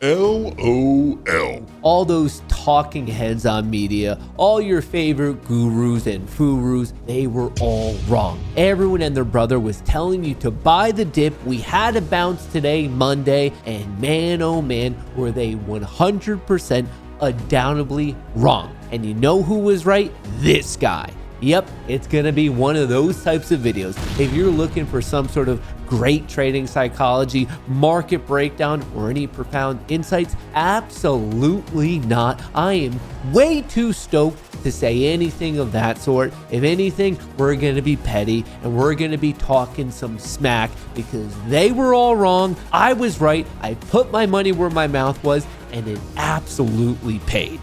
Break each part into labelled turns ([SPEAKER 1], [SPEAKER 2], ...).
[SPEAKER 1] LOL.
[SPEAKER 2] All those talking heads on media, all your favorite gurus and furus, they were all wrong. Everyone and their brother was telling you to buy the dip. We had a bounce today, Monday, and man, oh man, were they 100% undoubtedly wrong. And you know who was right? This guy. Yep, it's gonna be one of those types of videos. If you're looking for some sort of great trading psychology, market breakdown, or any profound insights, absolutely not. I am way too stoked to say anything of that sort. If anything, we're gonna be petty and we're gonna be talking some smack because they were all wrong. I was right. I put my money where my mouth was and it absolutely paid.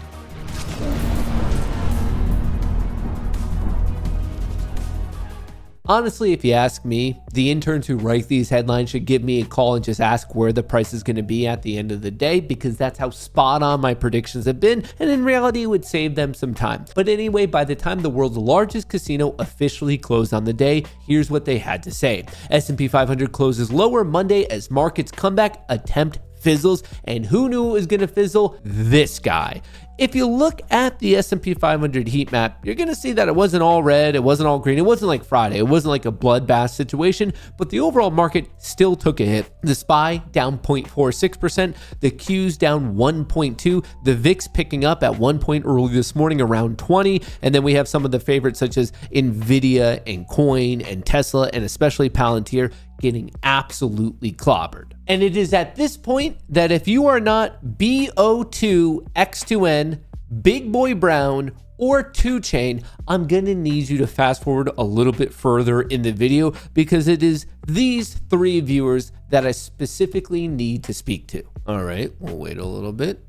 [SPEAKER 2] Honestly, if you ask me, the interns who write these headlines should give me a call and just ask where the price is going to be at the end of the day, because that's how spot on my predictions have been, and in reality, it would save them some time. But anyway, by the time the world's largest casino officially closed on the day, here's what they had to say. S&P 500 closes lower Monday as markets comeback attempt fizzles, and who knew it was going to fizzle? This guy. If you look at the S&P 500 heat map, you're going to see that it wasn't all red, it wasn't all green, it wasn't like Friday, it wasn't like a bloodbath situation, but the overall market still took a hit. The SPY down 0.46%, the Qs down 1.2%, the VIX picking up at one point early this morning around 20, and then we have some of the favorites such as Nvidia and Coin and Tesla and especially Palantir getting absolutely clobbered. And it is at this point that if you are not BO2X2N, Big Boy Brown, or 2Chain, I'm gonna need you to fast forward a little bit further in the video because it is these three viewers that I specifically need to speak to. All right, we'll wait a little bit.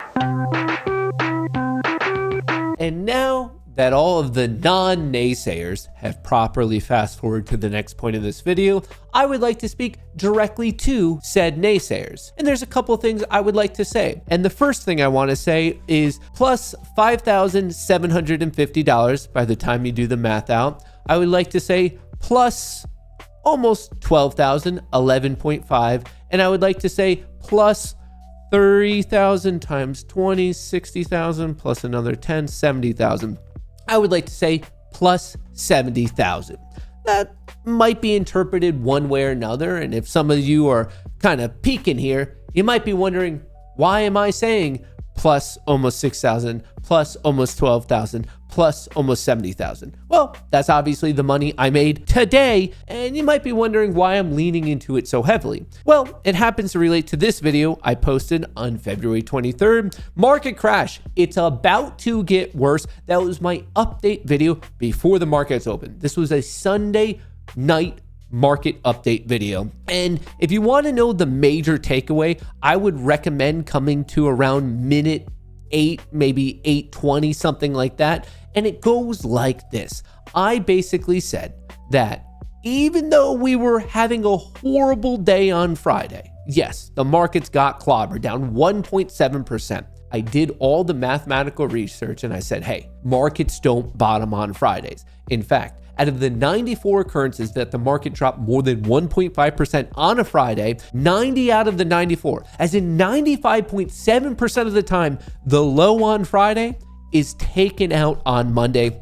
[SPEAKER 2] And now that all of the non-naysayers have properly fast forward to the next point of this video, I would like to speak directly to said naysayers. And there's a couple things I would like to say. And the first thing I want to say is plus $5,750 by the time you do the math out. I would like to say plus almost 12,000, 11.5. And I would like to say plus 30,000 times 20, 60,000 plus another 10, 70,000. I would like to say plus 70,000. That might be interpreted one way or another. And if some of you are kind of peeking here, you might be wondering, why am I saying plus almost 6,000, plus almost 12,000, plus almost 70,000? Well, that's obviously the money I made today, and you might be wondering why I'm leaning into it so heavily. Well, it happens to relate to this video I posted on February 23rd. Market crash. It's about to get worse. That was my update video before the markets opened. This was a Sunday night market update video. And if you want to know the major takeaway, I would recommend coming to around minute 8, maybe 8:20, something like that. And it goes like this. I basically said that even though we were having a horrible day on Friday, yes, the markets got clobbered down 1.7%. I did all the mathematical research and I said, hey, markets don't bottom on Fridays. In fact, out of the 94 occurrences that the market dropped more than 1.5% on a Friday, 90 out of the 94, as in 95.7% of the time, the low on Friday is taken out on Monday.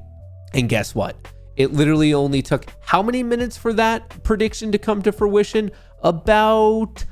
[SPEAKER 2] And guess what? It literally only took how many minutes for that prediction to come to fruition? About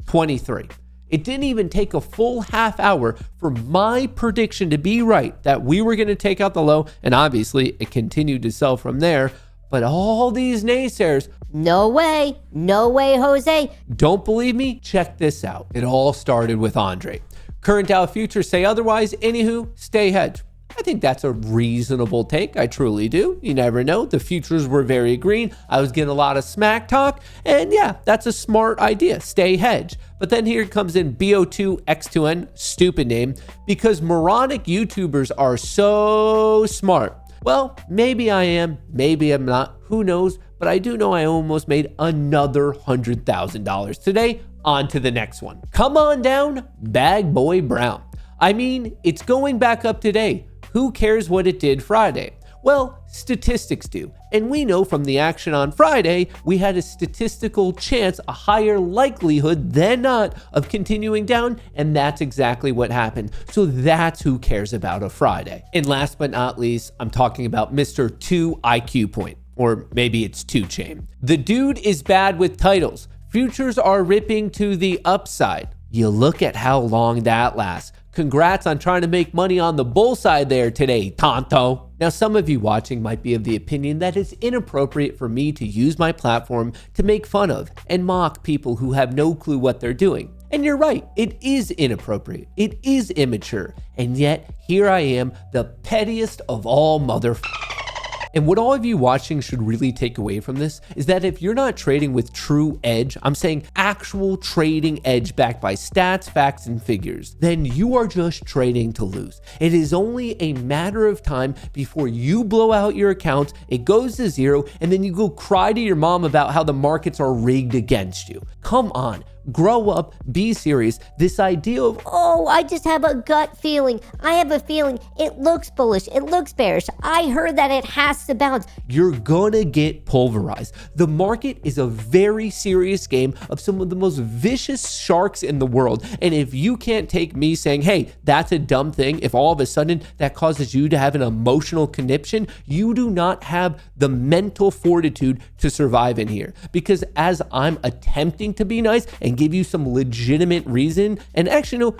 [SPEAKER 2] 23. It didn't even take a full half hour for my prediction to be right, that we were going to take out the low, and obviously it continued to sell from there. But all these naysayers,
[SPEAKER 3] no way, Jose.
[SPEAKER 2] Don't believe me? Check this out. It all started with Andre. Current Dow futures say otherwise. Anywho, stay hedged. I think that's a reasonable take. I truly do. You never know. The futures were very green. I was getting a lot of smack talk. And yeah, that's a smart idea. Stay hedged. But then here comes in BO2X2N, stupid name, because moronic YouTubers are so smart. Well, maybe I am, maybe I'm not, who knows? But I do know I almost made another $100,000 today. On to the next one. Come on down, Bag Boy Brown. I mean, it's going back up today. Who cares what it did Friday? Well, statistics do. And we know from the action on Friday, we had a statistical chance, a higher likelihood than not of continuing down, and that's exactly what happened. So that's who cares about a Friday. And last but not least, I'm talking about Mr. 2 IQ point, or maybe it's 2 chain. The dude is bad with titles. Futures are ripping to the upside. You look at how long that lasts. Congrats on trying to make money on the bull side there today, Tonto. Now, some of you watching might be of the opinion that it's inappropriate for me to use my platform to make fun of and mock people who have no clue what they're doing. And you're right, it is inappropriate. It is immature. And yet, here I am, the pettiest of all motherfuckers. And what all of you watching should really take away from this is that if you're not trading with true edge, I'm saying actual trading edge backed by stats, facts, and figures, then you are just trading to lose. It is only a matter of time before you blow out your accounts, it goes to zero, and then you go cry to your mom about how the markets are rigged against you. Come on. Grow up, be serious. This idea of,
[SPEAKER 3] Oh, I just have a gut feeling. I have a feeling it looks bullish. It looks bearish. I heard that it has to bounce.
[SPEAKER 2] you're gonna get pulverized. The market is a very serious game of some of the most vicious sharks in the world. And if you can't take me saying, hey, that's a dumb thing, if all of a sudden that causes you to have an emotional conniption, you do not have the mental fortitude to survive in here. Because as I'm attempting to be nice and give you some legitimate reason and actually,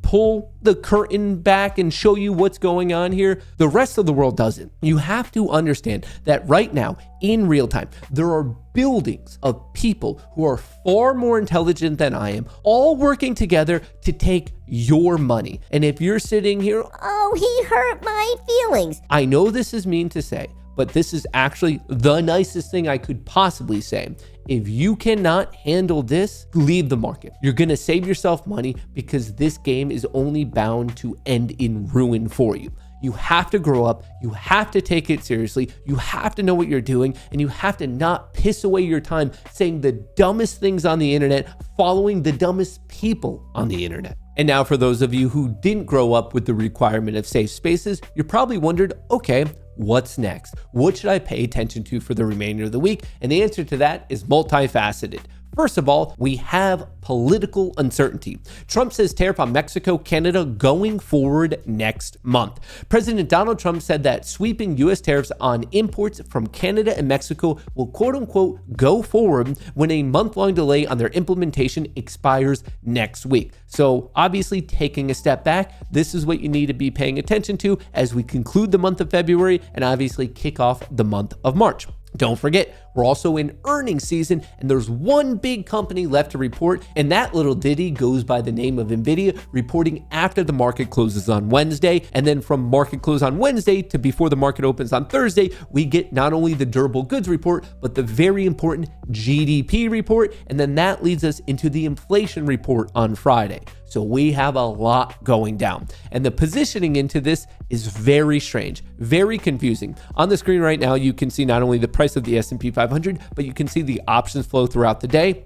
[SPEAKER 2] pull the curtain back and show you what's going on here, the rest of the world doesn't. You have to understand that right now, in real time, there are buildings of people who are far more intelligent than I am, all working together to take your money. And if you're sitting here,
[SPEAKER 3] Oh, he hurt my feelings.
[SPEAKER 2] I know this is mean to say, but this is actually the nicest thing I could possibly say. If you cannot handle this, leave the market. You're gonna save yourself money because this game is only bound to end in ruin for you. You have to grow up, you have to take it seriously, you have to know what you're doing, and you have to not piss away your time saying the dumbest things on the internet, following the dumbest people on the internet. And now for those of you who didn't grow up with the requirement of safe spaces, you're probably wondered, okay, what's next? What should I pay attention to for the remainder of the week? And the answer to that is multifaceted. First of all, we have political uncertainty. Trump says tariff on Mexico, Canada going forward next month. President Donald Trump said that sweeping U.S. tariffs on imports from Canada and Mexico will quote unquote go forward when a month-long delay on their implementation expires next week. So obviously taking a step back, this is what you need to be paying attention to as we conclude the month of February and obviously kick off the month of March. Don't forget, we're also in earnings season and there's one big company left to report, and that little ditty goes by the name of NVIDIA, reporting after the market closes on Wednesday. And then from market close on Wednesday to before the market opens on Thursday, we get not only the durable goods report, but the very important GDP report. And then that leads us into the inflation report on Friday. So we have a lot going down. And the positioning into this is very strange, very confusing. On the screen right now, you can see not only the price of the S&P 500, but you can see the options flow throughout the day.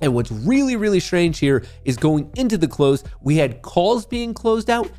[SPEAKER 2] And what's really, really strange here is going into the close, we had calls being closed out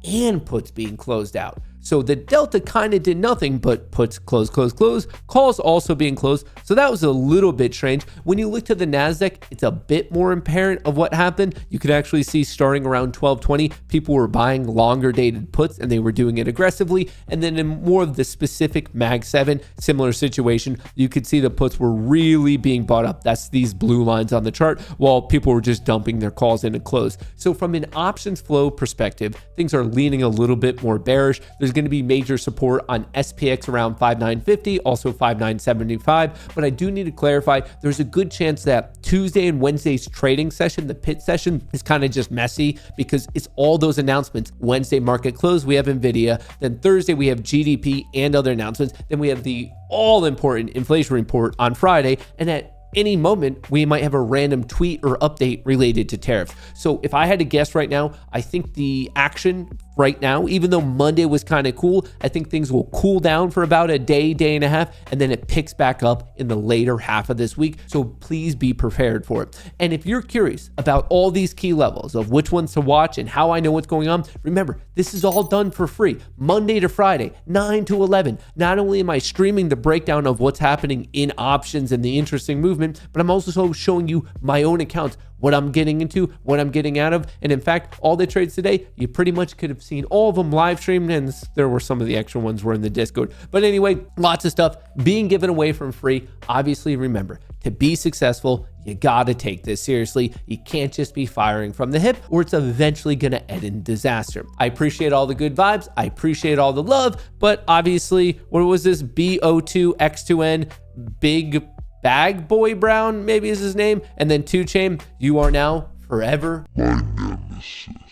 [SPEAKER 2] and puts being closed out. So the delta kind of did nothing but puts close, calls also being closed. So that was a little bit strange. When you look to the NASDAQ, it's a bit more apparent of what happened. You could actually see starting around 1220, people were buying longer dated puts and they were doing it aggressively. And then in more of the specific Mag 7, similar situation, you could see the puts were really being bought up. That's these blue lines on the chart, while people were just dumping their calls in a close. So from an options flow perspective, things are leaning a little bit more bearish. There's going to be major support on SPX around 5950, also 5975. But I do need to clarify, there's a good chance that Tuesday and Wednesday's trading session, the pit session, is kind of just messy because it's all those announcements. Wednesday market close, we have NVIDIA. Then Thursday, we have GDP and other announcements. Then we have the all important inflation report on Friday. And at any moment, we might have a random tweet or update related to tariffs. So if I had to guess right now, I think the action right now. Even though Monday was kind of cool, I think things will cool down for about a day, day and a half, and then it picks back up in the later half of this week. So please be prepared for it. And if you're curious about all these key levels of which ones to watch and how I know what's going on, remember, this is all done for free, Monday to Friday, 9 to 11. Not only am I streaming the breakdown of what's happening in options and the interesting movement, but I'm also showing you my own accounts, what I'm getting into, what I'm getting out of. And in fact, all the trades today, you pretty much could have seen all of them live streamed, and there were some of the extra ones were in the Discord. But anyway, lots of stuff being given away from free. Obviously, remember, to be successful, you gotta take this seriously. You can't just be firing from the hip, or it's eventually gonna end in disaster. I appreciate all the good vibes. I appreciate all the love, but obviously, what was this? BO2X2N, Big Bag Boy Brown, maybe is his name, and then 2 Chain, you are now forever
[SPEAKER 1] my nemesis.